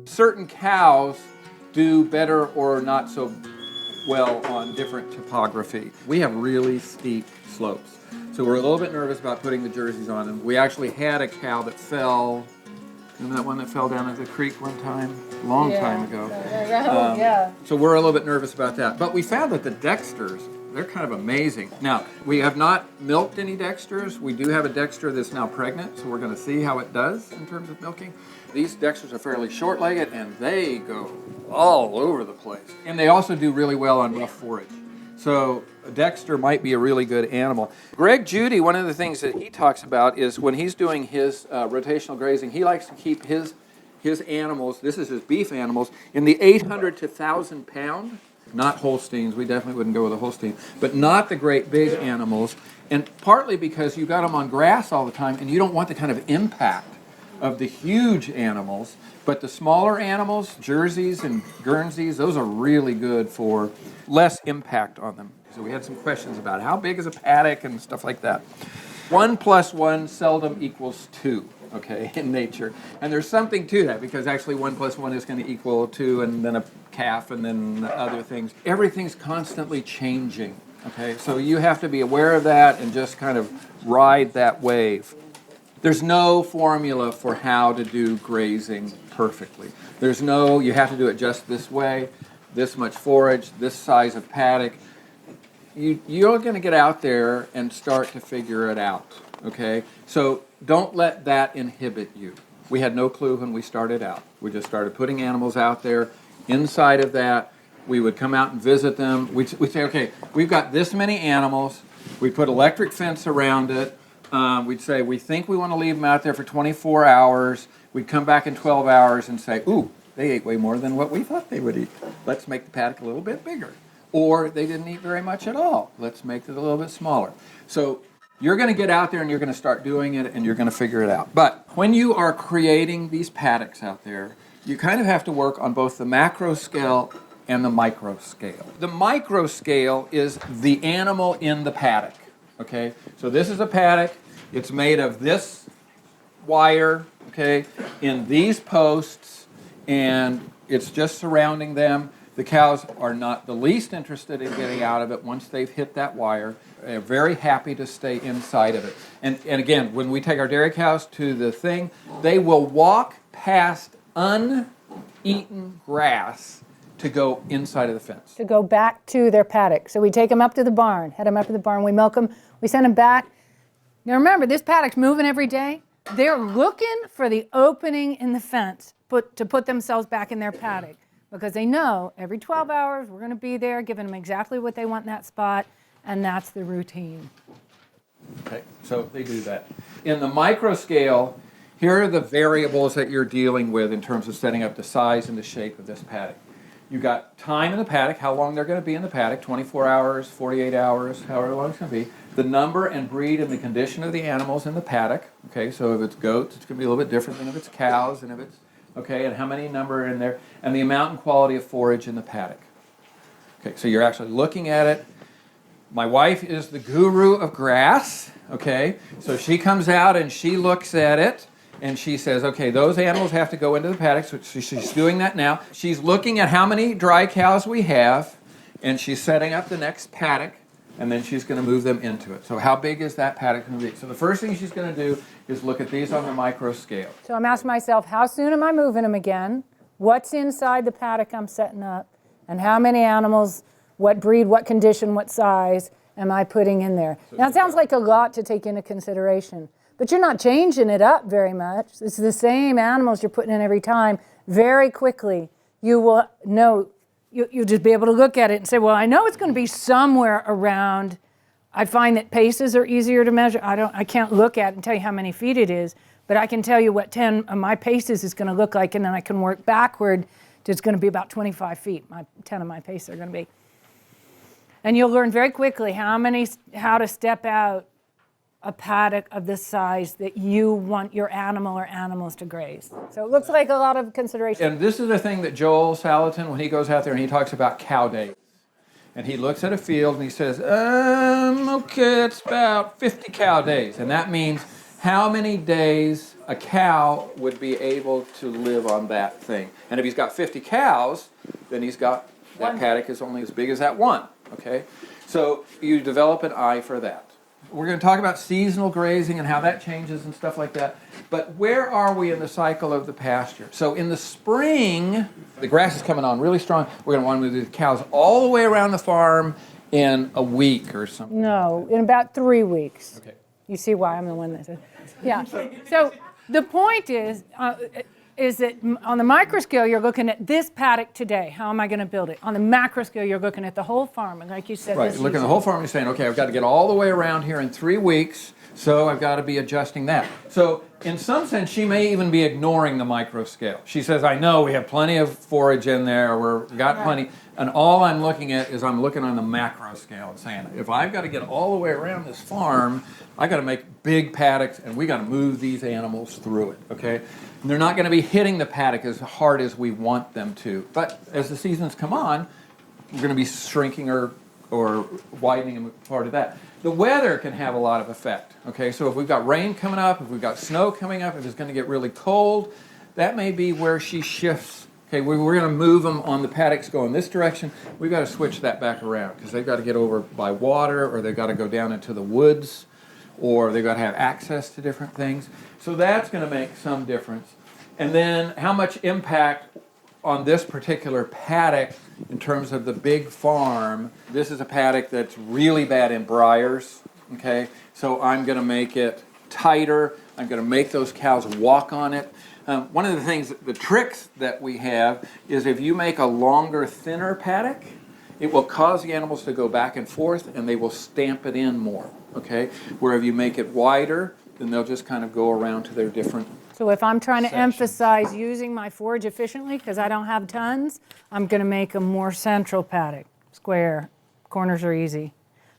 Certain cows do better or not so well on different topography. We have really steep slopes. So we're a little bit nervous about putting the jerseys on them. We actually had a cow that fell. Remember that one that fell down into the creek one time? A long time ago. Yeah. So we're a little bit nervous about that. But we found that the Dexters, they're kind of amazing. Now, we have not milked any Dexters. We do have a Dexter that's now pregnant, so we're going to see how it does in terms of milking. These Dexters are fairly short-legged, and they go all over the place. And they also do really well on rough forage. So a Dexter might be a really good animal. Greg Judy, one of the things that he talks about is when he's doing his rotational grazing, he likes to keep his animals, this is his beef animals, in the 800 to 1,000 pound, not Holsteins, we definitely wouldn't go with a Holstein, but not the great big animals, and partly because you got them on grass all the time and you don't want the kind of impact of the huge animals, but the smaller animals, Jerseys and Guernseys, those are really good for less impact on them. So we had some questions about how big is a paddock and stuff like that. 1 + 1 seldom equals 2, okay, in nature. And there's something to that because actually 1 + 1 is going to equal 2 and then a calf and then other things. Everything's constantly changing, okay? So you have to be aware of that and just kind of ride that wave. There's no formula for how to do grazing perfectly. There's no, you have to do it just this way, this much forage, this size of paddock. You're going to get out there and start to figure it out, okay? So don't let that inhibit you. We had no clue when we started out. We just started putting animals out there. Inside of that, we would come out and visit them. We'd say, okay, we've got this many animals. We put electric fence around it. We'd say, we think we want to leave them out there for 24 hours. We'd come back in 12 hours and say, ooh, they ate way more than what we thought they would eat. Let's make the paddock a little bit bigger. Or they didn't eat very much at all. Let's make it a little bit smaller. So you're going to get out there and you're going to start doing it and you're going to figure it out. But when you are creating these paddocks out there, you kind of have to work on both the macro scale and the micro scale. The micro scale is the animal in the paddock. Okay, so this is a paddock. It's made of this wire, okay, in these posts, and it's just surrounding them. The cows are not the least interested in getting out of it once they've hit that wire. They're very happy to stay inside of it. And again, when we take our dairy cows to the thing, they will walk past uneaten grass to go inside of the fence. To go back to their paddock. So we take them up to the barn, head them up to the barn, we milk them, we send them back. Now remember, this paddock's moving every day. They're looking for the opening in the fence to put themselves back in their paddock because they know every 12 hours we're going to be there giving them exactly what they want in that spot, and that's the routine. Okay, so they do that. In the micro scale, here are the variables that you're dealing with in terms of setting up the size and the shape of this paddock. You've got time in the paddock, how long they're going to be in the paddock, 24 hours, 48 hours, however long it's going to be. The number and breed and the condition of the animals in the paddock. Okay, so if it's goats, it's going to be a little bit different than if it's cows, and if it's, okay, and how many number are in there, and the amount and quality of forage in the paddock. Okay, so you're actually looking at it. My wife is the guru of grass, okay, so she comes out and she looks at it. And she says, okay, those animals have to go into the paddock. So she's doing that now. She's looking at how many dry cows we have, and she's setting up the next paddock, and then she's going to move them into it. So how big is that paddock going to be? So the first thing she's going to do is look at these on the micro scale. So I'm asking myself, how soon am I moving them again? What's inside the paddock I'm setting up? And how many animals, what breed, what condition, what size am I putting in there? Now, it sounds like a lot to take into consideration. But you're not changing it up very much. It's the same animals you're putting in every time. Very quickly, you will know, you'll just be able to look at it and say, well, I know it's going to be somewhere around. I find that paces are easier to measure. I can't look at it and tell you how many feet it is, but I can tell you what 10 of my paces is going to look like, and then I can work backward. It's going to be about 25 feet. 10 of my paces are going to be. And you'll learn very quickly how to step out a paddock of the size that you want your animal or animals to graze. So it looks like a lot of consideration. And this is the thing that Joel Salatin, when he goes out there and he talks about cow days, and he looks at a field and he says, okay, it's about 50 cow days. And that means how many days a cow would be able to live on that thing. And if he's got 50 cows, then he's got, that paddock is only as big as that one, okay? So you develop an eye for that. We're going to talk about seasonal grazing and how that changes and stuff like that. But where are we in the cycle of the pasture? So in the spring, the grass is coming on really strong. We're going to want to move the cows all the way around the farm in a week or something. No, in about 3 weeks. Okay. You see why I'm the one that said, yeah. So the point is that on the micro scale, you're looking at this paddock today. How am I going to build it? On the macro scale, you're looking at the whole farm. And like you said, right, looking at the whole farm, you're saying, okay, I've got to get all the way around here in 3 weeks, so I've got to be adjusting that. So in some sense, she may even be ignoring the micro scale. She says, I know we have plenty of forage in there, we've got plenty, and all I'm looking at is I'm looking on the macro scale and saying, if I've got to get all the way around this farm, I've got to make big paddocks, and we got to move these animals through it, okay? And they're not going to be hitting the paddock as hard as we want them to. But as the seasons come on, we're going to be shrinking or widening a part of that. The weather can have a lot of effect, okay? So if we've got rain coming up, if we've got snow coming up, if it's going to get really cold, that may be where she shifts. Okay, we're going to move them on the paddocks going this direction. We've got to switch that back around because they've got to get over by water, or they've got to go down into the woods, or they've got to have access to different things. So that's going to make some difference. And then how much impact on this particular paddock in terms of the big farm. This is a paddock that's really bad in briars, okay? So I'm going to make it tighter. I'm going to make those cows walk on it. One of the things, the tricks that we have is if you make a longer, thinner paddock, it will cause the animals to go back and forth, and they will stamp it in more, okay? Where if you make it wider, then they'll just kind of go around to their different So if I'm trying to sections. emphasize using my forage efficiently because I don't have tons, I'm going to make a more central paddock, square. Corners are easy.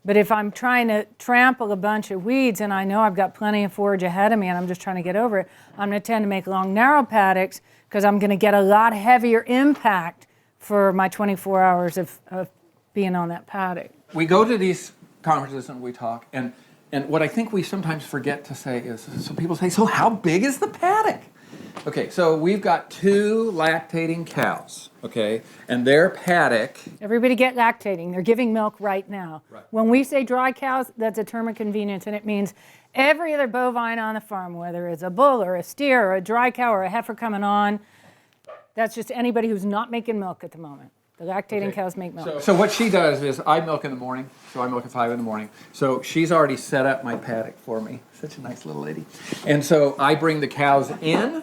But if I'm trying to trample a bunch of weeds and I know I've got plenty of forage ahead of me and I'm just trying to get over it, I'm going to tend to make long, narrow paddocks because I'm going to get a lot heavier impact for my 24 hours of being on that paddock. We go to these conferences and we talk, and what I think we sometimes forget to say is, so people say, so how big is the paddock? Okay, so we've got 2 lactating cows, okay, and their paddock. Everybody get lactating. They're giving milk right now. Right. When we say dry cows, that's a term of convenience, and it means every other bovine on the farm, whether it's a bull or a steer or a dry cow or a heifer coming on, that's just anybody who's not making milk at the moment. The lactating cows make milk. So what she does is I milk in the morning, so I milk at 5 in the morning. So she's already set up my paddock for me. Such a nice little lady. And so I bring the cows in,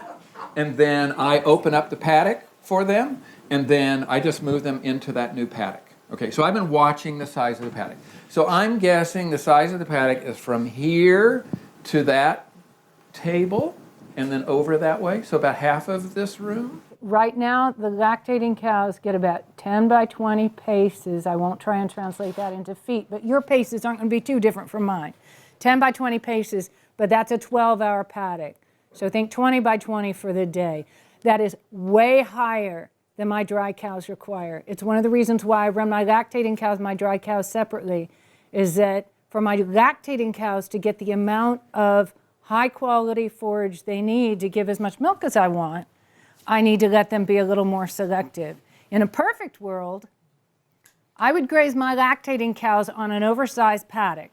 and then I open up the paddock for them, and then I just move them into that new paddock. Okay, so I've been watching the size of the paddock. So I'm guessing the size of the paddock is from here to that table, and then over that way, so about half of this room. Right now, the lactating cows get about 10 by 20 paces. I won't try and translate that into feet, but your paces aren't going to be too different from mine. 10 by 20 paces, but that's a 12-hour paddock. So think 20 by 20 for the day. That is way higher than my dry cows require. It's one of the reasons why I run my lactating cows and my dry cows separately, is that for my lactating cows to get the amount of high-quality forage they need to give as much milk as I want, I need to let them be a little more selective. In a perfect world, I would graze my lactating cows on an oversized paddock.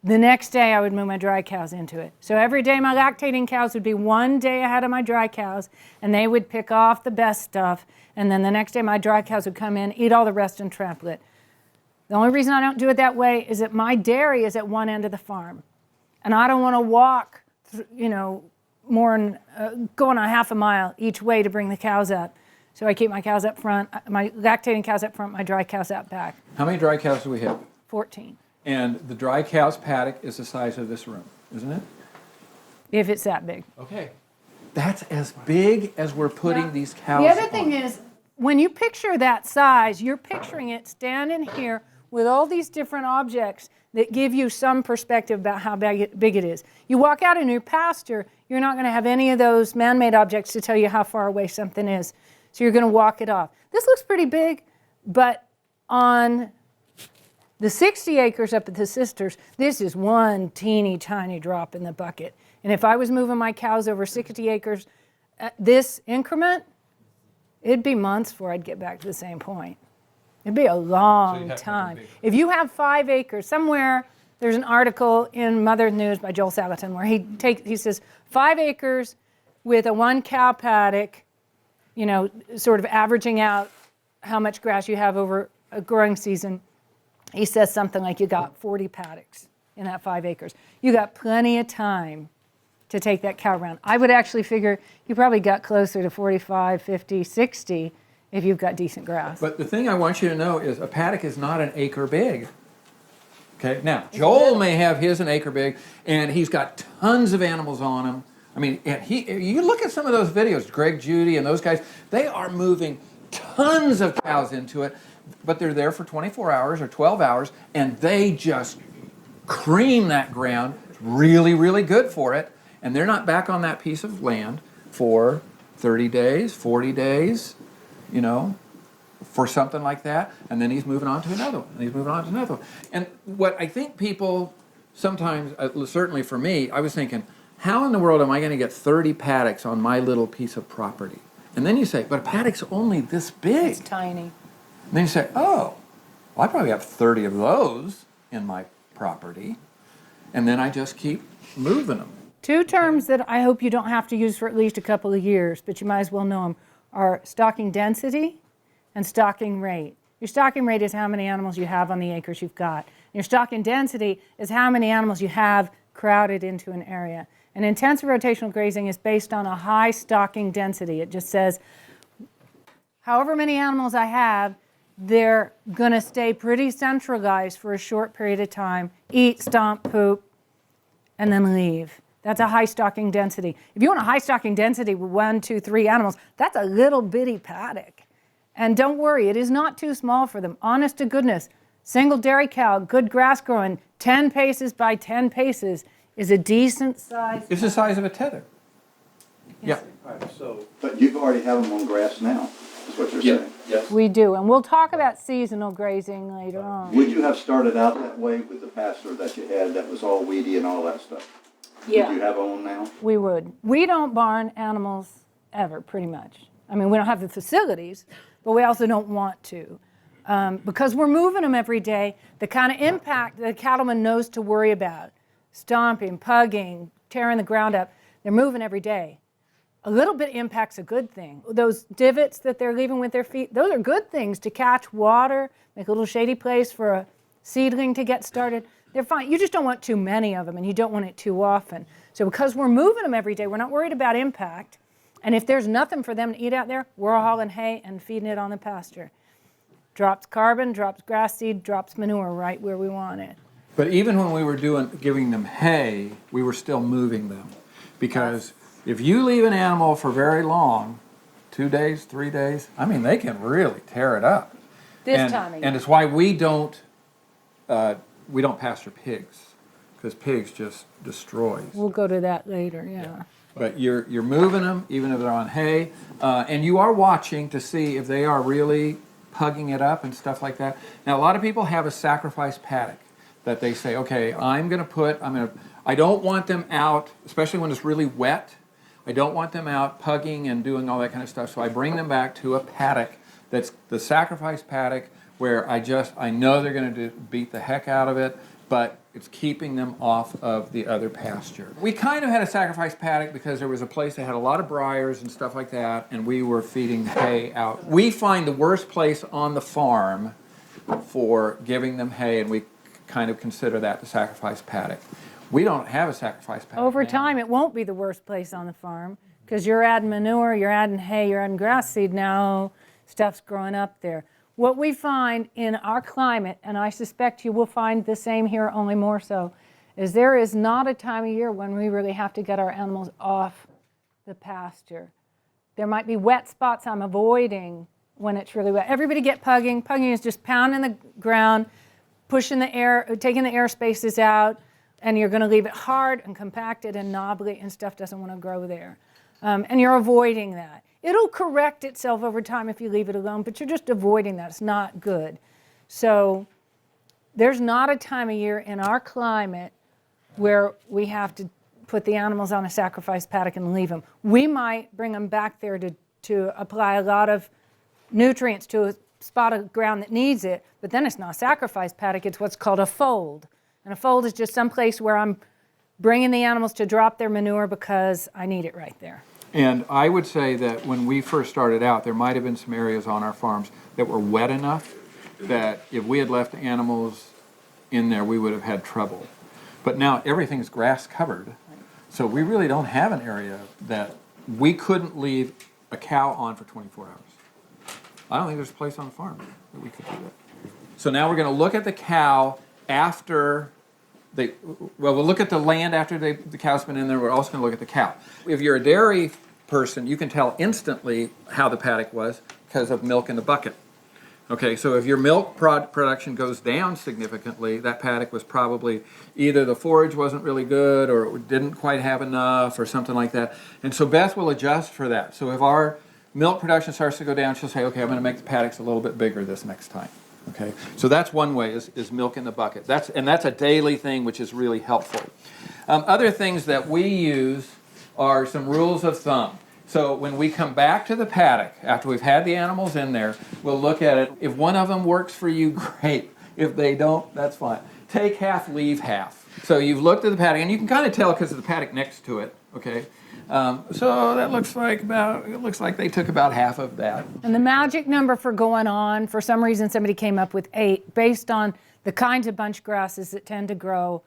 The next day, I would move my dry cows into it. So every day, my lactating cows would be 1 day ahead of my dry cows, and they would pick off the best stuff. And then the next day, my dry cows would come in, eat all the rest, and trample it. The only reason I don't do it that way is that my dairy is at one end of the farm. And I don't want to walk, more than going a half a mile each way to bring the cows up. So I keep my cows up front, my lactating cows up front, my dry cows out back. How many dry cows do we have? 14. And the dry cow's paddock is the size of this room, isn't it? If it's that big. Okay. That's as big as we're putting these cows The other on. thing is, when you picture that size, you're picturing it standing here with all these different objects that give you some perspective about how big it is. You walk out in your pasture, you're not going to have any of those man-made objects to tell you how far away something is. So you're going to walk it off. This looks pretty big, but on the 60 acres up at the Sisters, this is one teeny tiny drop in the bucket. And if I was moving my cows over 60 acres at this increment, it'd be months before I'd get back to the same point. It'd be a long time. If you have 5 acres, somewhere there's an article in Mother's News by Joel Salatin where he says 5 acres with a 1 cow paddock, you know, sort of averaging out how much grass you have over a growing season. He says something like you got 40 paddocks in that 5 acres. You got plenty of time to take that cow around. I would actually figure you probably got closer to 45, 50, 60 if you've got decent grass. But the thing I want you to know is a paddock is not an acre big. Okay, now, Joel may have his an acre big, and he's got tons of animals on him. I mean, and you look at some of those videos, Greg Judy and those guys, they are moving tons of cows into it, but they're there for 24 hours or 12 hours, and they just cream that ground. It's really, really good for it, and they're not back on that piece of land for 30 days, 40 days, you know, for something like that, and then he's moving on to another one, and he's moving on to another one. And what I think people sometimes, certainly for me, I was thinking, how in the world am I going to get 30 paddocks on my little piece of property? And then you say, but a paddock's only this big. It's tiny. And then you say, oh, well, I probably have 30 of those in my property, and then I just keep moving them. 2 terms that I hope you don't have to use for at least a couple of years, but you might as well know them, are stocking density and stocking rate. Your stocking rate is how many animals you have on the acres you've got. Your stocking density is how many animals you have crowded into an area. And intensive rotational grazing is based on a high stocking density. It just says, however many animals I have, they're going to stay pretty centralized for a short period of time, eat, stomp, poop, and then leave. That's a high stocking density. If you want a high stocking density with 1, 2, 3 animals, that's a little bitty paddock. And don't worry, it is not too small for them. Honest to goodness, single dairy cow, good grass growing, 10 paces by 10 paces is a decent size. It's the size of a tether. Yeah. All right, so, but you already have them on grass now, is what you're saying? Yes. We do, and we'll talk about seasonal grazing later on. Would you have started out that way with the pasture that you had that was all weedy and all that stuff? Yeah. Would you have on now? We would. We don't barn animals ever, pretty much. I mean, we don't have the facilities, but we also don't want to. Because we're moving them every day, the kind of impact that a cattleman knows to worry about, stomping, pugging, tearing the ground up, they're moving every day. A little bit impact's a good thing. Those divots that they're leaving with their feet, those are good things to catch water, make a little shady place for a seedling to get started. They're fine. You just don't want too many of them, and you don't want it too often. So because we're moving them every day, we're not worried about impact. And if there's nothing for them to eat out there, we're hauling hay and feeding it on the pasture. Drops carbon, drops grass seed, drops manure right where we want it. But even when we were giving them hay, we were still moving them. Because if you leave an animal for very long, 2 days, 3 days, I mean, they can really tear it up. Time of year. And it's why we don't pasture pigs, because pigs just destroys. We'll go to that later, yeah. But you're moving them, even if they're on hay, and you are watching to see if they are really pugging it up and stuff like that. Now, a lot of people have a sacrifice paddock that they say, okay, I don't want them out, especially when it's really wet. I don't want them out pugging and doing all that kind of stuff, so I bring them back to a paddock that's the sacrifice paddock where I know they're going to beat the heck out of it, but it's keeping them off of the other pasture. We kind of had a sacrifice paddock because there was a place that had a lot of briars and stuff like that, and we were feeding hay out. We find the worst place on the farm for giving them hay, and we kind of consider that the sacrifice paddock. We don't have a sacrifice paddock Over now. time, it won't be the worst place on the farm because you're adding manure, you're adding hay, you're adding grass seed now, stuff's growing up there. What we find in our climate, and I suspect you will find the same here, only more so, is there is not a time of year when we really have to get our animals off the pasture. There might be wet spots I'm avoiding when it's really wet. Everybody get pugging. Pugging is just pounding the ground, pushing the air, taking the air spaces out, and you're going to leave it hard and compacted and knobbly, and stuff doesn't want to grow there. And you're avoiding that. It'll correct itself over time if you leave it alone, but you're just avoiding that. It's not good. So there's not a time of year in our climate where we have to put the animals on a sacrifice paddock and leave them. We might bring them back there to apply a lot of nutrients to a spot of ground that needs it, but then it's not a sacrifice paddock, it's what's called a fold. And a fold is just some place where I'm bringing the animals to drop their manure because I need it right there. And I would say that when we first started out, there might have been some areas on our farms that were wet enough that if we had left animals in there, we would have had trouble. But now everything's grass covered, so we really don't have an area that we couldn't leave a cow on for 24 hours. I don't think there's a place on the farm that we could do that. So now we're going to look at the cow after we'll look at the land after the cow's been in there. We're also going to look at the cow. If you're a dairy person, you can tell instantly how the paddock was because of milk in the bucket. Okay, so if your milk production goes down significantly, that paddock was probably either the forage wasn't really good or didn't quite have enough or something like that. And so Beth will adjust for that. So if our milk production starts to go down, she'll say, okay, I'm going to make the paddocks a little bit bigger this next time. Okay, so that's one way is milk in the bucket. That's a daily thing, which is really helpful. Other things that we use are some rules of thumb. So when we come back to the paddock, after we've had the animals in there, we'll look at it. If one of them works for you, great. If they don't, that's fine. Take half, leave half. So you've looked at the paddock, and you can kind of tell because of the paddock next to it, okay? So that looks like they took about half of that. And the magic number for going on, for some reason somebody came up with 8 based on the kinds of bunch grasses that tend to grow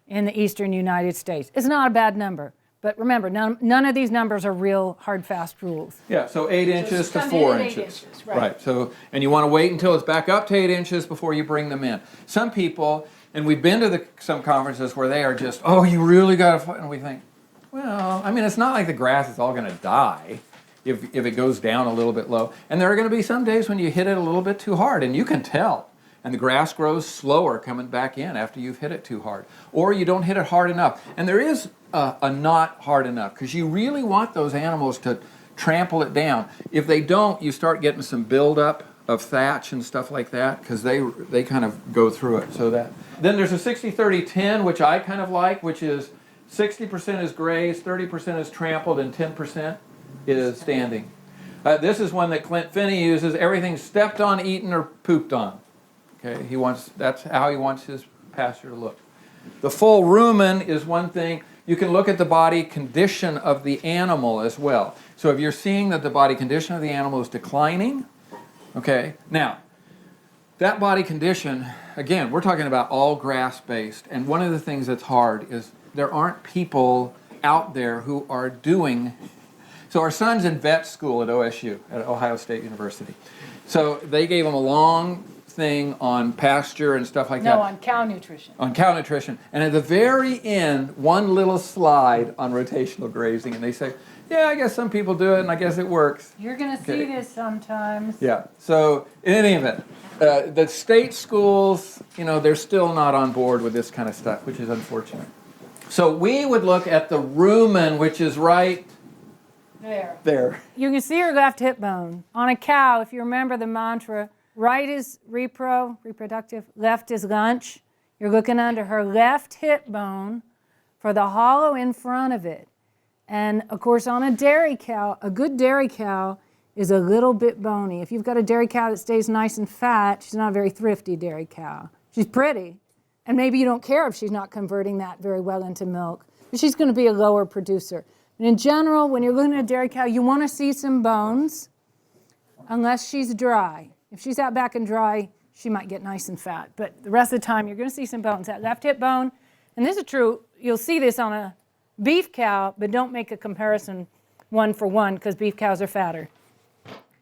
in the eastern United States. It's not a bad number. But remember, none of these numbers are real hard, fast rules. Yeah, so 8 inches to 4 inches. Right. So, and you want to wait until it's back up to 8 inches before you bring them in. Some people, and we've been to some conferences where they are just, oh, you really got to, and we think, well, I mean, it's not like the grass is all going to die if it goes down a little bit low. And there are going to be some days when you hit it a little bit too hard, and you can tell. And the grass grows slower coming back in after you've hit it too hard. Or you don't hit it hard enough. And there is a not hard enough, because you really want those animals to trample it down. If they don't, you start getting some buildup of thatch and stuff like that, because they kind of go through it. So that. Then there's a 60-30-10, which I kind of like, which is 60% is grazed, 30% is trampled, and 10% is standing. This is one that Clint Finney uses. Everything's stepped on, eaten, or pooped on. Okay, that's how he wants his pasture to look. The full rumen is one thing. You can look at the body condition of the animal as well. So if you're seeing that the body condition of the animal is declining, okay, now, that body condition, again, we're talking about all grass-based, and one of the things that's hard is there aren't people out there who are doing. So our son's in vet school at OSU, at Ohio State University. So they gave him a long thing on pasture and stuff like that. No, on cow nutrition. On cow nutrition. And at the very end, one little slide on rotational grazing, and they say, yeah, I guess some people do it, and I guess it works. You're going to see this sometimes. Yeah. So in any event, the state schools, they're still not on board with this kind of stuff, which is unfortunate. So we would look at the rumen, which is right there. You can see her left hip bone. On a cow, if you remember the mantra, right is reproductive, left is lunch. You're looking under her left hip bone for the hollow in front of it. And of course, on a dairy cow, a good dairy cow is a little bit bony. If you've got a dairy cow that stays nice and fat, she's not a very thrifty dairy cow. She's pretty, and maybe you don't care if she's not converting that very well into milk, but she's going to be a lower producer. And in general, when you're looking at a dairy cow, you want to see some bones, unless she's dry. If she's out back and dry, she might get nice and fat. But the rest of the time, you're going to see some bones. That left hip bone, and this is true, you'll see this on a beef cow, but don't make a comparison one for one, because beef cows are fatter.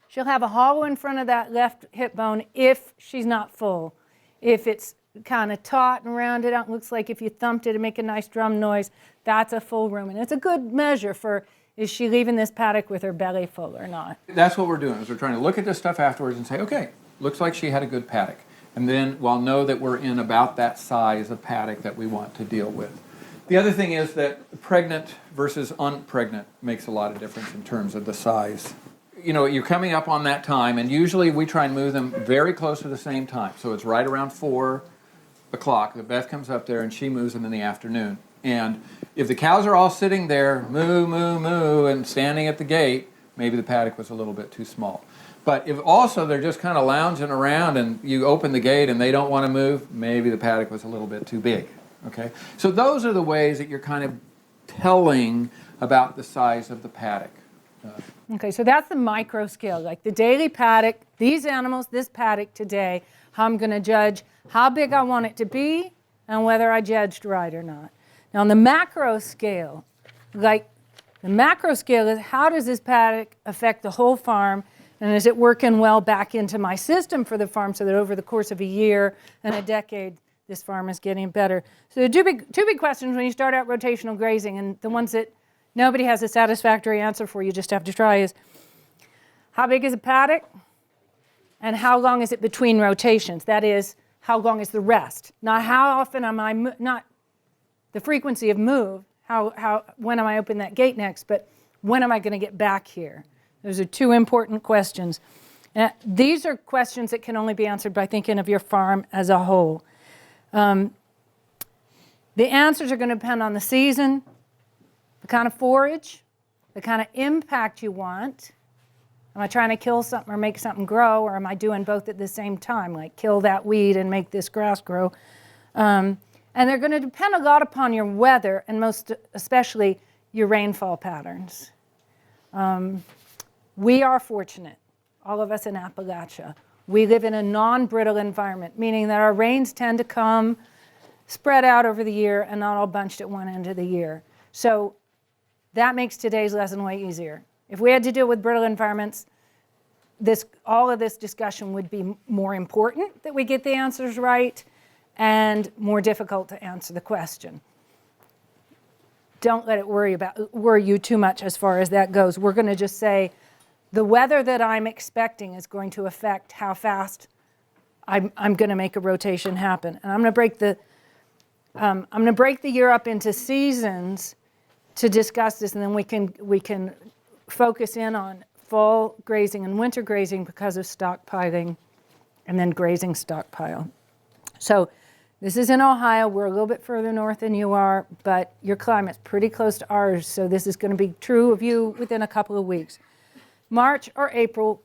She'll have a hollow in front of that left hip bone if she's not full. If it's kind of taut and rounded out, looks like if you thumped it and make a nice drum noise, that's a full rumen. It's a good measure for, is she leaving this paddock with her belly full or not? That's what we're doing, is we're trying to look at this stuff afterwards and say, okay, looks like she had a good paddock. And then we'll know that we're in about that size of paddock that we want to deal with. The other thing is that pregnant versus unpregnant makes a lot of difference in terms of the size. You're coming up on that time, and usually we try and move them very close to the same time. So it's right around 4 o'clock that Beth comes up there and she moves them in the afternoon. And if the cows are all sitting there, moo, moo, moo, and standing at the gate, maybe the paddock was a little bit too small. But if also they're just kind of lounging around and you open the gate and they don't want to move, maybe the paddock was a little bit too big. Okay? So those are the ways that you're kind of telling about the size of the paddock. Okay, so that's the micro scale, like the daily paddock, these animals, this paddock today, how I'm going to judge how big I want it to be and whether I judged right or not. Now on the macro scale, like the macro scale is how does this paddock affect the whole farm, and is it working well back into my system for the farm so that over the course of a year and a decade this farm is getting better. So the two big questions when you start out rotational grazing, and the ones that nobody has a satisfactory answer for, you just have to try, is how big is a paddock and how long is it between rotations? That is, how long is the rest? Not how often am I, not the frequency of move, when am I open that gate next, but when am I going to get back here? Those are two important questions. And these are questions that can only be answered by thinking of your farm as a whole. The answers are going to depend on the season, the kind of forage, the kind of impact you want. Am I trying to kill something or make something grow, or am I doing both at the same time, like kill that weed and make this grass grow? And they're going to depend a lot upon your weather, and most especially your rainfall patterns. We are fortunate, all of us in Appalachia. We live in a non-brittle environment, meaning that our rains tend to come spread out over the year and not all bunched at one end of the year. So that makes today's lesson way easier. If we had to deal with brittle environments, all of this discussion would be more important that we get the answers right and more difficult to answer the question. Don't let it worry you too much as far as that goes. We're going to just say the weather that I'm expecting is going to affect how fast I'm going to make a rotation happen. And I'm going to break the year up into seasons to discuss this, and then we can focus in on fall grazing and winter grazing because of stockpiling, and then grazing stockpile. So this is in Ohio. We're a little bit further north than you are, but your climate's pretty close to ours, so this is going to be true of you within a couple of weeks. March or April,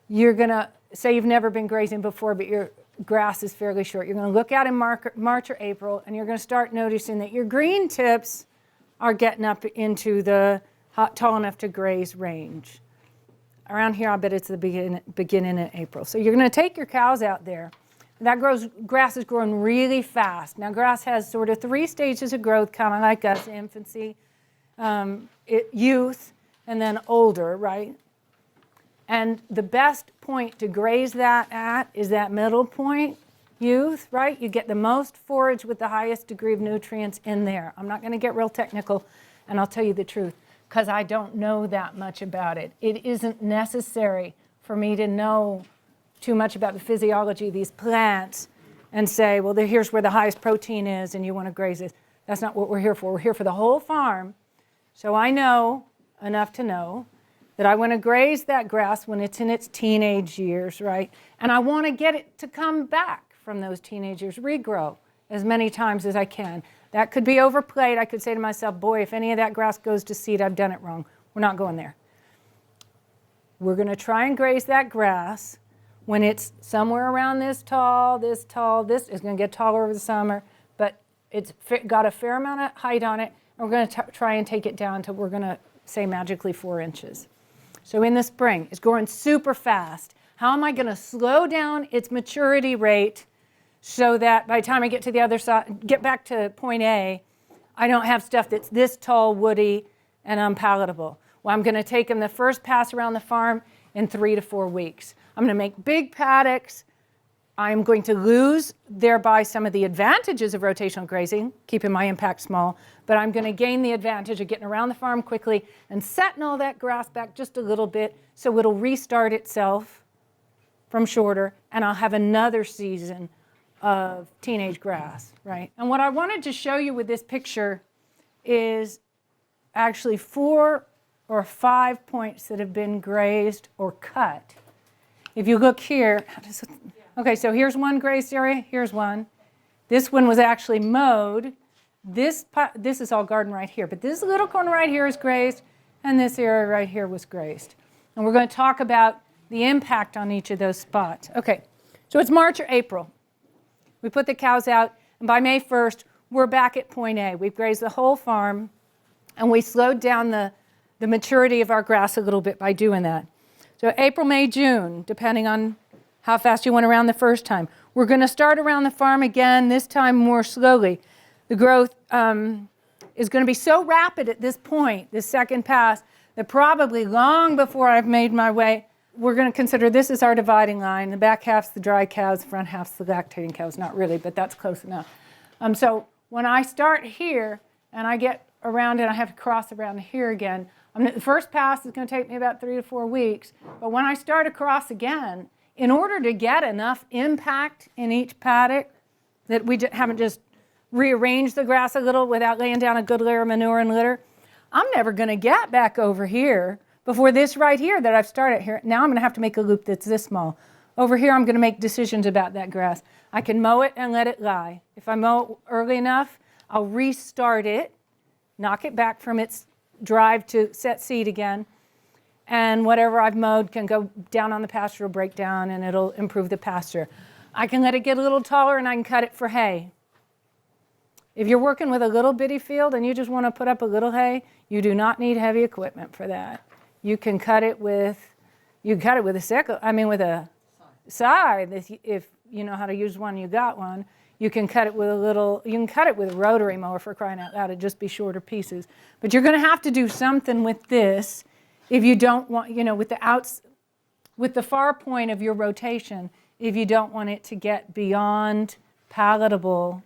you're going to say you've never been grazing before, but your grass is fairly short. You're going to look out in March or April, and you're going to start noticing that your green tips are getting up into the tall enough to graze range. Around here, I bet it's the beginning of April. So you're going to take your cows out there. That grass is growing really fast. Now, grass has sort of 3 stages of growth, kind of like us: infancy, youth, and then older, right? And the best point to graze that at is that middle point, youth, right? You get the most forage with the highest degree of nutrients in there. I'm not going to get real technical, and I'll tell you the truth, because I don't know that much about it. It isn't necessary for me to know too much about the physiology of these plants and say, well, here's where the highest protein is and you want to graze it. That's not what we're here for. We're here for the whole farm. So I know enough to know that I want to graze that grass when it's in its teenage years, right? And I want to get it to come back from those teenage years, regrow as many times as I can. That could be overplayed. I could say to myself, boy, if any of that grass goes to seed, I've done it wrong. We're not going there. We're going to try and graze that grass when it's somewhere around this tall, this is going to get taller over the summer, but it's got a fair amount of height on it, and we're going to try and take it down to, we're going to say magically 4 inches. So in the spring, it's growing super fast. How am I going to slow down its maturity rate so that by the time I get to the other side, get back to point A, I don't have stuff that's this tall, woody, and unpalatable? Well, I'm going to take them the first pass around the farm in 3 to 4 weeks. I'm going to make big paddocks. I'm going to lose thereby some of the advantages of rotational grazing, keeping my impact small, but I'm going to gain the advantage of getting around the farm quickly and setting all that grass back just a little bit so it'll restart itself from shorter, and I'll have another season of teenage grass, right? And what I wanted to show you with this picture is actually 4 or 5 points that have been grazed or cut. If you look here, okay, so here's one grazed area, here's one. This one was actually mowed. This is all garden right here, but this little corner right here is grazed, and this area right here was grazed. And we're going to talk about the impact on each of those spots. Okay, so it's March or April. We put the cows out, and by May 1st, we're back at point A. We've grazed the whole farm, and we slowed down the maturity of our grass a little bit by doing that. So April, May, June, depending on how fast you went around the first time. We're going to start around the farm again, this time more slowly. The growth is going to be so rapid at this point, this second pass, that probably long before I've made my way, we're going to consider this as our dividing line. The back half's the dry cows, the front half's the lactating cows. Not really, but that's close enough. So when I start here and I get around and I have to cross around here again, the first pass is going to take me about 3 to 4 weeks. But when I start across again, in order to get enough impact in each paddock that we haven't just rearranged the grass a little without laying down a good layer of manure and litter, I'm never going to get back over here before this right here that I've started here. Now I'm going to have to make a loop that's this small. Over here I'm going to make decisions about that grass. I can mow it and let it lie. If I mow it early enough, I'll restart it, knock it back from its drive to set seed again, and whatever I've mowed can go down on the pasture, will break down, and it'll improve the pasture. I can let it get a little taller, and I can cut it for hay. If you're working with a little bitty field and you just want to put up a little hay, you do not need heavy equipment for that. You can cut it with a sickle. With a scythe. If you know how to use one, you got one. You can cut it with a rotary mower, for crying out loud. It'd just be shorter pieces. But you're going to have to do something with this if you don't want, with the far point of your rotation, if you don't want it to get beyond palatable.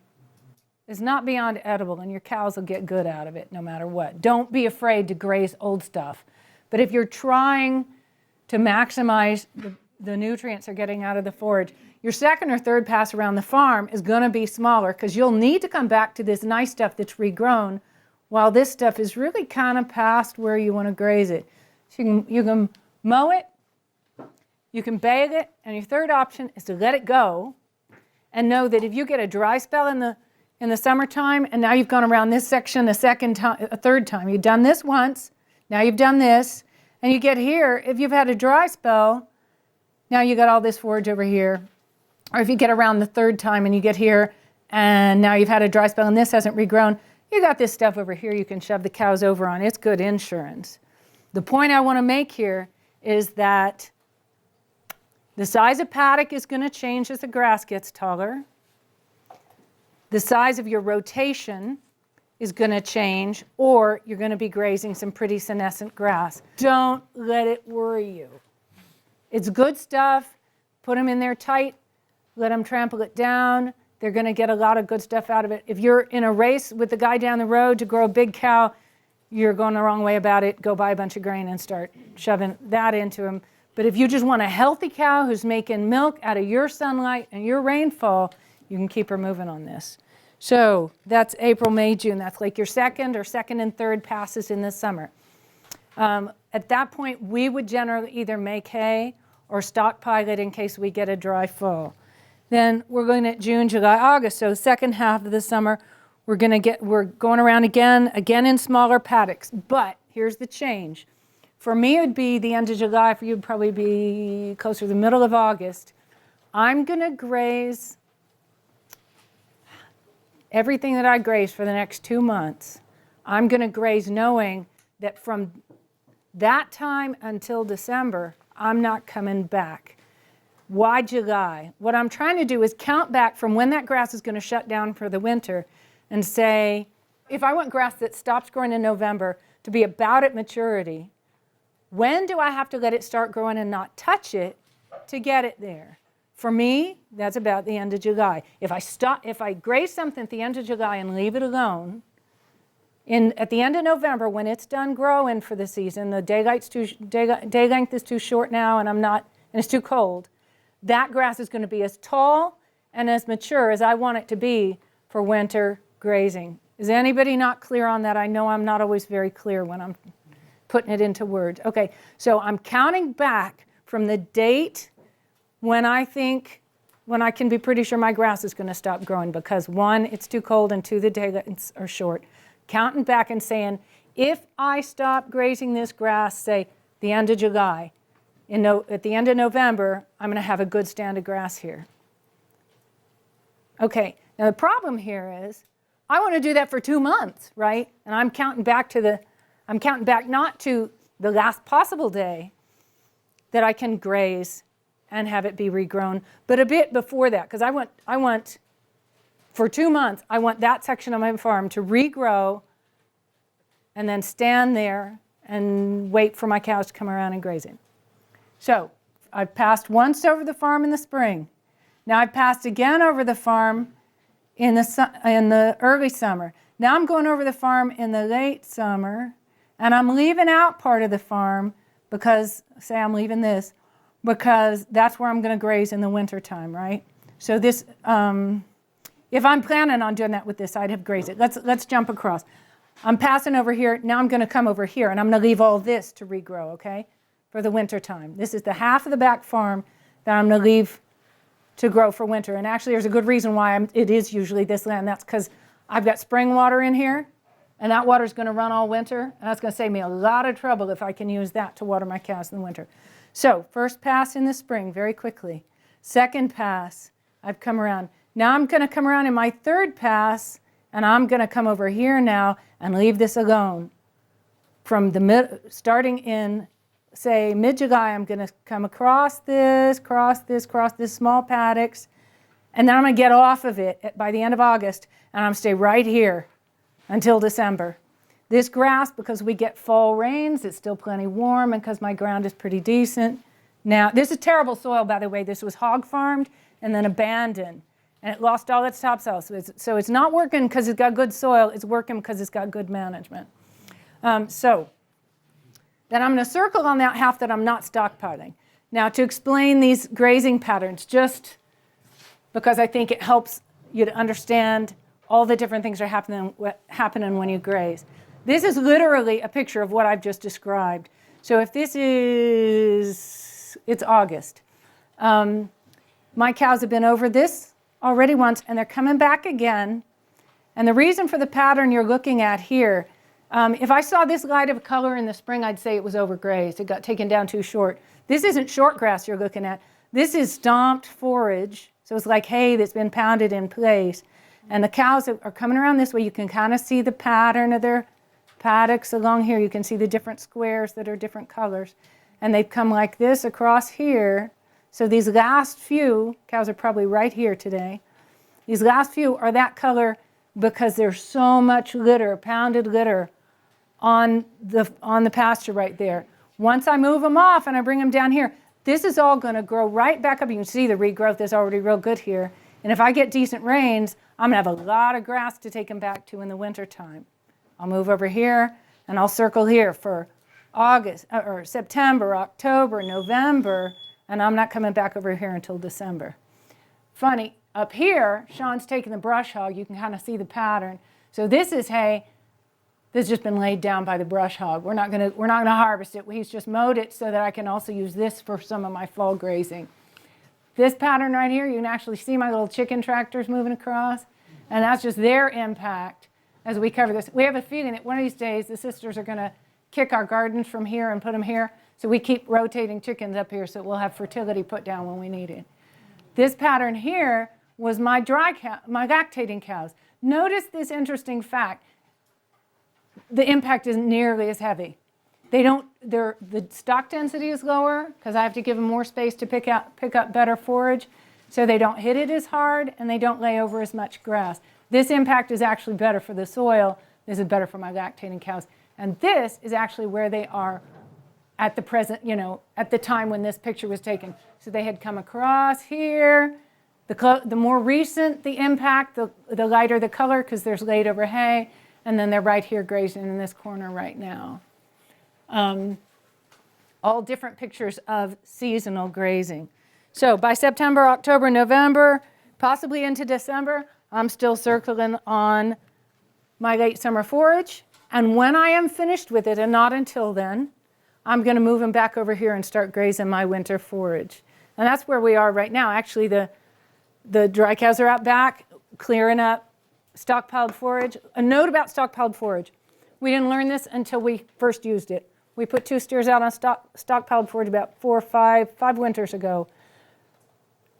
It's not beyond edible, and your cows will get good out of it no matter what. Don't be afraid to graze old stuff. But if you're trying to maximize the nutrients they're getting out of the forage, your second or third pass around the farm is going to be smaller because you'll need to come back to this nice stuff that's regrown while this stuff is really kind of past where you want to graze it. So you can mow it, you can bale it, and your third option is to let it go and know that if you get a dry spell in the summertime and now you've gone around this section a third time, you've done this once, now you've done this, and you get here, if you've had a dry spell, now you got all this forage over here. Or if you get around the third time and you get here and now you've had a dry spell and this hasn't regrown, you got this stuff over here you can shove the cows over on. It's good insurance. The point I want to make here is that the size of paddock is going to change as the grass gets taller. The size of your rotation is going to change, or you're going to be grazing some pretty senescent grass. Don't let it worry you. It's good stuff. Put them in there tight. Let them trample it down. They're going to get a lot of good stuff out of it. If you're in a race with the guy down the road to grow a big cow, you're going the wrong way about it. Go buy a bunch of grain and start shoving that into him. But if you just want a healthy cow who's making milk out of your sunlight and your rainfall, you can keep her moving on this. So that's April, May, June. That's like your second and third passes in the summer. At that point, we would generally either make hay or stockpile it in case we get a dry fall. Then we're going at June, July, August. So second half of the summer, we're going around again in smaller paddocks. But here's the change. For me, it would be the end of July. For you, it would probably be closer to the middle of August. I'm going to graze everything that I graze for the next 2 months. I'm going to graze knowing that from that time until December, I'm not coming back. Why July? What I'm trying to do is count back from when that grass is going to shut down for the winter and say, if I want grass that stops growing in November to be about at maturity, when do I have to let it start growing and not touch it to get it there? For me, that's about the end of July. If I graze something at the end of July and leave it alone, at the end of November, when it's done growing for the season, the day length is too short now, and it's too cold. That grass is going to be as tall and as mature as I want it to be for winter grazing. Is anybody not clear on that? I know I'm not always very clear when I'm putting it into words. Okay, so I'm counting back from the date when I think when I can be pretty sure my grass is going to stop growing because 1, it's too cold, and 2, the days are short. Counting back and saying, if I stop grazing this grass, say, the end of July, at the end of November, I'm going to have a good stand of grass here. Okay, now the problem here is I want to do that for 2 months, right? And I'm counting back not to the last possible day that I can graze and have it be regrown, but a bit before that, because I want, for 2 months, I want that section of my farm to regrow and then stand there and wait for my cows to come around and graze it. So I've passed once over the farm in the spring. Now I've passed again over the farm in the early summer. Now I'm going over the farm in the late summer, and I'm leaving out part of the farm because, say I'm leaving this, because that's where I'm going to graze in the wintertime, right? So this, if I'm planning on doing that with this, I'd have grazed it. Let's jump across. I'm passing over here. Now I'm going to come over here, and I'm going to leave all this to regrow, okay, for the wintertime. This is the half of the back farm that I'm going to leave to grow for winter. And actually, there's a good reason why it is usually this land. That's because I've got spring water in here, and that water is going to run all winter, and that's going to save me a lot of trouble if I can use that to water my cows in the winter. So first pass in the spring, very quickly. Second pass, I've come around. Now I'm going to come around in my third pass, and I'm going to come over here now and leave this alone. From starting in, say, mid-July, I'm going to come across this small paddocks, and then I'm going to get off of it by the end of August, and I'm going to stay right here until December. This grass, because we get fall rains, it's still plenty warm, and because my ground is pretty decent. Now, this is terrible soil, by the way. This was hog farmed and then abandoned, and it lost all its topsoil. So it's not working because it's got good soil. It's working because it's got good management. So then I'm going to circle on that half that I'm not stockpiling. Now, to explain these grazing patterns, just because I think it helps you to understand all the different things that are happening when you graze. This is literally a picture of what I've just described. So if this is, it's August. My cows have been over this already once, and they're coming back again. And the reason for the pattern you're looking at here, if I saw this light of color in the spring, I'd say it was overgrazed. It got taken down too short. This isn't short grass you're looking at. This is stomped forage. So it's like hay that's been pounded in place. And the cows are coming around this way. You can kind of see the pattern of their paddocks along here. You can see the different squares that are different colors. And they've come like this across here. So these last few, cows are probably right here today. These last few are that color because there's so much litter, pounded litter, on the pasture right there. Once I move them off and I bring them down here, this is all going to grow right back up. You can see the regrowth is already real good here. And if I get decent rains, I'm going to have a lot of grass to take them back to in the wintertime. I'll move over here, and I'll circle here for August, or September, October, November, and I'm not coming back over here until December. Funny, up here, Shawn's taking the brush hog. You can kind of see the pattern. So this is hay that's just been laid down by the brush hog. We're not going to harvest it. He's just mowed it so that I can also use this for some of my fall grazing. This pattern right here, you can actually see my little chicken tractors moving across, and that's just their impact as we cover this. We have a feeling that one of these days the sisters are going to kick our gardens from here and put them here, so we keep rotating chickens up here so we'll have fertility put down when we need it. This pattern here was my my lactating cows. Notice this interesting fact. The impact isn't nearly as heavy. The stock density is lower because I have to give them more space to pick up better forage, so they don't hit it as hard and they don't lay over as much grass. This impact is actually better for the soil. This is better for my lactating cows. And this is actually where they are at the present, at the time when this picture was taken. So they had come across here. The more recent the impact, the lighter the color because there's laid over hay. And then they're right here grazing in this corner right now. All different pictures of seasonal grazing. So by September, October, November, possibly into December, I'm still circling on my late summer forage. And when I am finished with it, and not until then, I'm going to move them back over here and start grazing my winter forage. And that's where we are right now. Actually, The dry cows are out back, clearing up stockpiled forage. A note about stockpiled forage. We didn't learn this until we first used it. We put 2 steers out on stockpiled forage about 5 winters ago,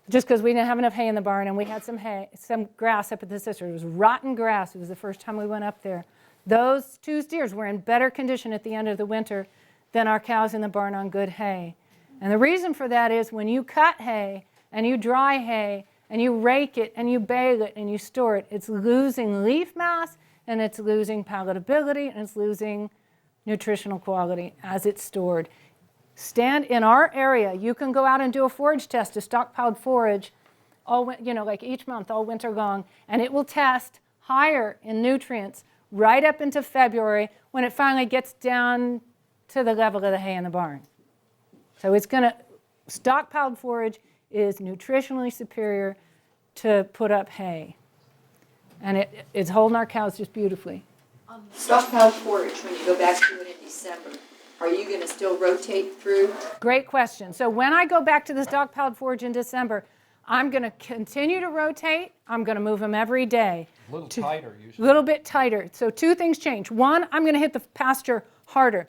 just because we didn't have enough hay in the barn, and we had some grass up at the sister. It was rotten grass. It was the first time we went up there. Those 2 steers were in better condition at the end of the winter than our cows in the barn on good hay. And the reason for that is when you cut hay and you dry hay and you rake it and you bale it and you store it, it's losing leaf mass and it's losing palatability and it's losing nutritional quality as it's stored. Stand in our area, you can go out and do a forage test, a stockpiled forage, like each month, all winter long, and it will test higher in nutrients right up into February when it finally gets down to the level of the hay in the barn. So stockpiled forage is nutritionally superior to put up hay. And it's holding our cows just beautifully. Stockpiled forage, when you go back to it in December, are you going to still rotate through? Great question. So when I go back to the stockpiled forage in December, I'm going to continue to rotate. I'm going to move them every day. A little tighter usually. A little bit tighter. So 2 things change. One, I'm going to hit the pasture harder.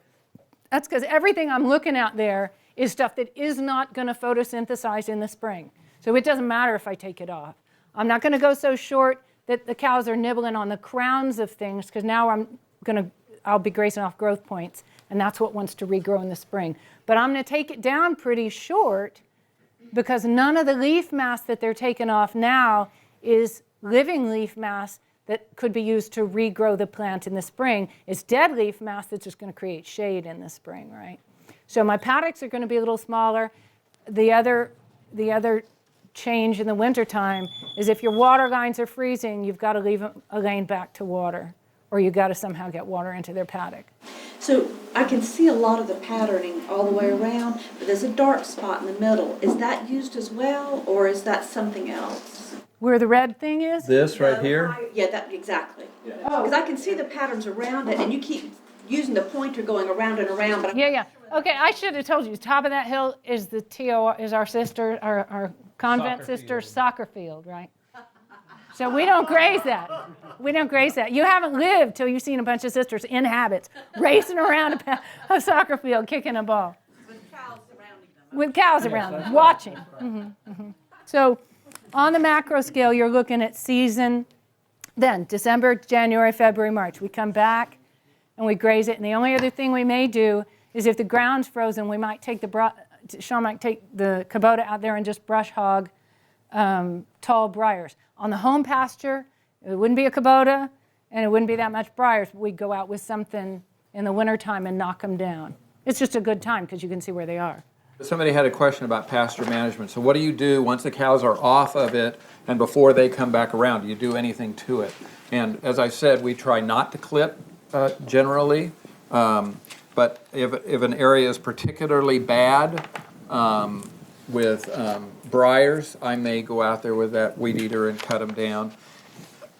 That's because everything I'm looking at there is stuff that is not going to photosynthesize in the spring. So it doesn't matter if I take it off. I'm not going to go so short that the cows are nibbling on the crowns of things, because now I'll be grazing off growth points, and that's what wants to regrow in the spring. But I'm going to take it down pretty short because none of the leaf mass that they're taking off now is living leaf mass that could be used to regrow the plant in the spring. It's dead leaf mass that's just going to create shade in the spring, right? So my paddocks are going to be a little smaller. The other change in the wintertime is if your water lines are freezing, you've got to leave a lane back to water, or you've got to somehow get water into their paddock. So I can see a lot of the patterning all the way around, but there's a dark spot in the middle. Is that used as well, or is that something else? Where the red thing is? This right here? Yeah, that exactly. Because I can see the patterns around it, and you keep using the pointer going around and around. But Yeah. Okay, I should have told you. Top of that hill is our sister, our convent sister's soccer field, right? So we don't graze that. We don't graze that. You haven't lived till you've seen a bunch of sisters in habits racing around a soccer field kicking a ball. With cows around them, watching. So on the macro scale, you're looking at season, then December, January, February, March. We come back and we graze it. And the only other thing we may do is if the ground's frozen, we might take Shawn might take the Kubota out there and just brush hog tall briars. On the home pasture, it wouldn't be a Kubota and it wouldn't be that much briars. We'd go out with something in the wintertime and knock them down. It's just a good time because you can see where they are. Somebody had a question about pasture management. So what do you do once the cows are off of it and before they come back around? Do you do anything to it? And as I said, we try not to clip generally. But if an area is particularly bad with briars, I may go out there with that weed eater and cut them down.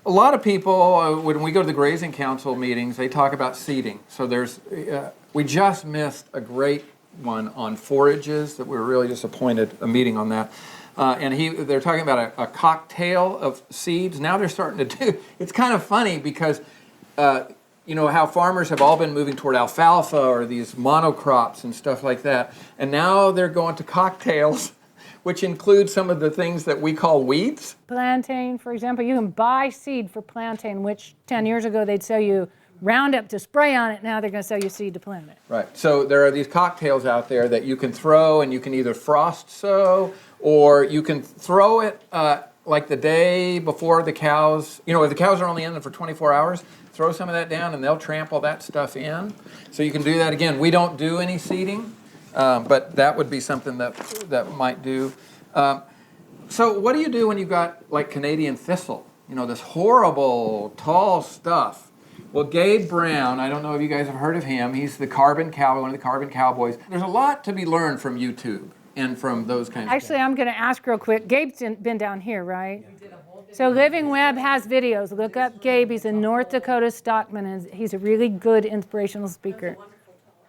A lot of people, when we go to the Grazing Council meetings, they talk about seeding. So we just missed a great one on forages that we were really disappointed, a meeting on that. And they're talking about a cocktail of seeds. Now they're starting to do, it's kind of funny because you know how farmers have all been moving toward alfalfa or these monocrops and stuff like that. And now they're going to cocktails, which include some of the things that we call weeds. Plantain, for example, you can buy seed for plantain, which 10 years ago they'd sell you Roundup to spray on it. Now they're going to sell you seed to plant it. Right. So there are these cocktails out there that you can throw, and you can either frost sow, or you can throw it like the day before the cows. You know, if the cows are only in there for 24 hours, throw some of that down, and they'll trample that stuff in. So you can do that again. We don't do any seeding, but that would be something that might do. So what do you do when you've got like Canadian thistle? You know, this horrible tall stuff. Well, Gabe Brown, I don't know if you guys have heard of him. He's the Carbon Cowboy, one of the Carbon Cowboys. There's a lot to be learned from YouTube and from those kinds of things. Actually, I'm going to ask real quick. Gabe's been down here, right? So Living Web has videos. Look up Gabe. He's a North Dakota stockman, and he's a really good inspirational speaker.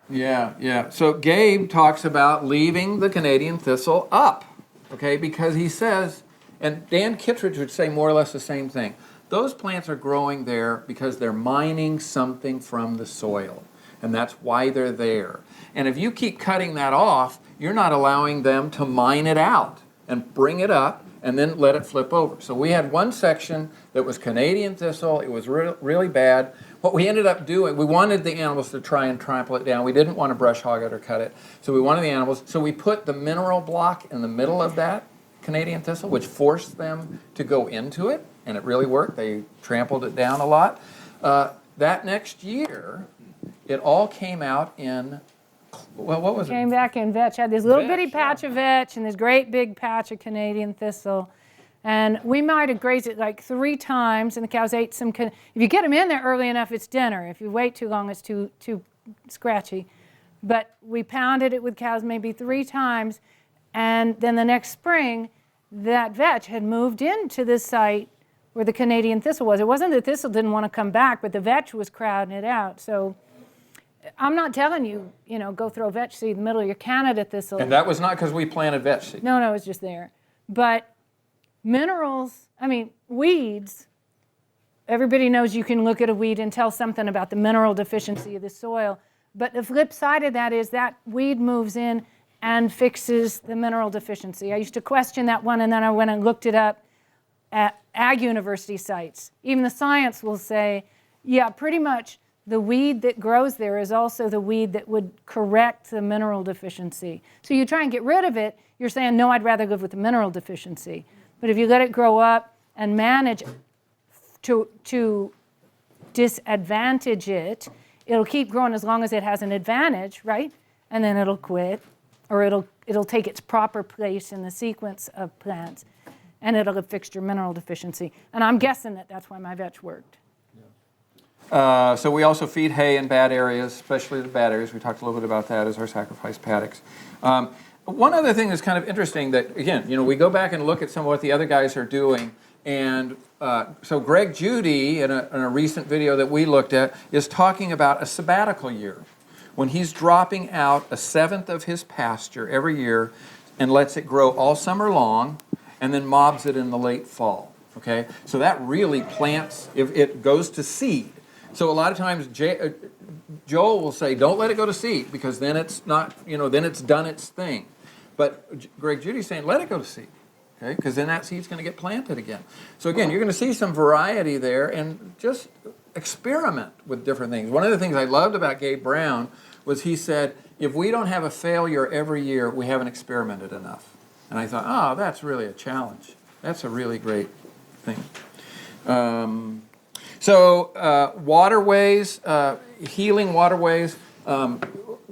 Yeah. So Gabe talks about leaving the Canadian thistle up, okay, because he says, And Dan Kittredge would say more or less the same thing. Those plants are growing there because they're mining something from the soil, and that's why they're there. And if you keep cutting that off, you're not allowing them to mine it out and bring it up and then let it flip over. So we had one section that was Canadian thistle. It was really bad. What we ended up doing, we wanted the animals to try and trample it down. We didn't want to brush hog it or cut it. So we wanted the animals. So we put the mineral block in the middle of that Canadian thistle, which forced them to go into it, and it really worked. They trampled it down a lot. That next year, it all came out in, well, what was it? Came back in vetch. Had this little Vetch, bitty patch of vetch and this great big patch of Canadian thistle. And we might have grazed it like 3 times, and the cows ate some. If you get them in there early enough, it's dinner. If you wait too long, it's too scratchy. But we pounded it with cows maybe 3 times, and then the next spring, that vetch had moved into the site where the Canadian thistle was. It wasn't that thistle didn't want to come back, but the vetch was crowding it out. So I'm not telling you, go throw vetch seed in the middle of your Canada thistle. And that was not because we planted vetch seed. No, it was just there. But minerals, weeds, everybody knows you can look at a weed and tell something about the mineral deficiency of the soil. But the flip side of that is that weed moves in and fixes the mineral deficiency. I used to question that one, and then I went and looked it up at Ag University sites. Even the science will say, yeah, pretty much the weed that grows there is also the weed that would correct the mineral deficiency. So you try and get rid of it, you're saying, no, I'd rather live with the mineral deficiency. But if you let it grow up and manage to disadvantage it, it'll keep growing as long as it has an advantage, right? And then it'll quit, or it'll take its proper place in the sequence of plants, and it'll have fixed your mineral deficiency. And I'm guessing that that's why my vetch worked. So we also feed hay in bad areas, especially the bad areas. We talked a little bit about that as our sacrifice paddocks. One other thing that's kind of interesting that, again, we go back and look at some of what the other guys are doing. And so Greg Judy, in a recent video that we looked at, is talking about a sabbatical year, when he's dropping out 1/7 of his pasture every year and lets it grow all summer long and then mobs it in the late fall. Okay? So that really plants, if it goes to seed. So a lot of times Joel will say, don't let it go to seed, because then it's not, then it's done its thing. But Greg Judy's saying, let it go to seed, okay? Because then that seed's going to get planted again. So again, you're going to see some variety there, and just experiment with different things. One of the things I loved about Gabe Brown was he said, if we don't have a failure every year, we haven't experimented enough. And I thought, oh, that's really a challenge. That's a really great thing. So waterways, healing waterways,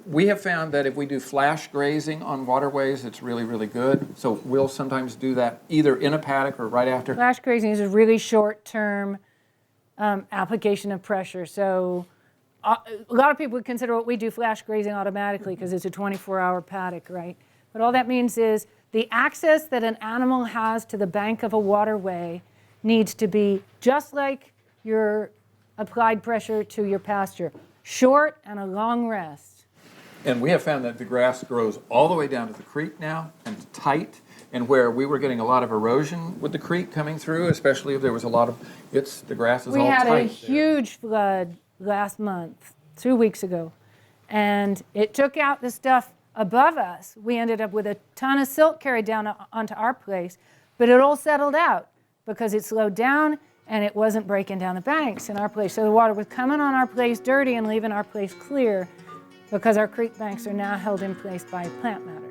we have found that if we do flash grazing on waterways, it's really, really good. So we'll sometimes do that either in a paddock or right after. Flash grazing is a really short-term application of pressure. So a lot of people would consider what we do flash grazing automatically because it's a 24-hour paddock, right? But all that means is the access that an animal has to the bank of a waterway needs to be just like your applied pressure to your pasture, short and a long rest. And we have found that the grass grows all the way down to the creek now, and tight, and where we were getting a lot of erosion with the creek coming through, especially if there was a lot of, the grass is all tight. We had a huge flood last month, 2 weeks ago, and it took out the stuff above us. We ended up with a ton of silt carried down onto our place, but it all settled out because it slowed down and it wasn't breaking down the banks in our place. So the water was coming on our place dirty and leaving our place clear, because our creek banks are now held in place by plant matter.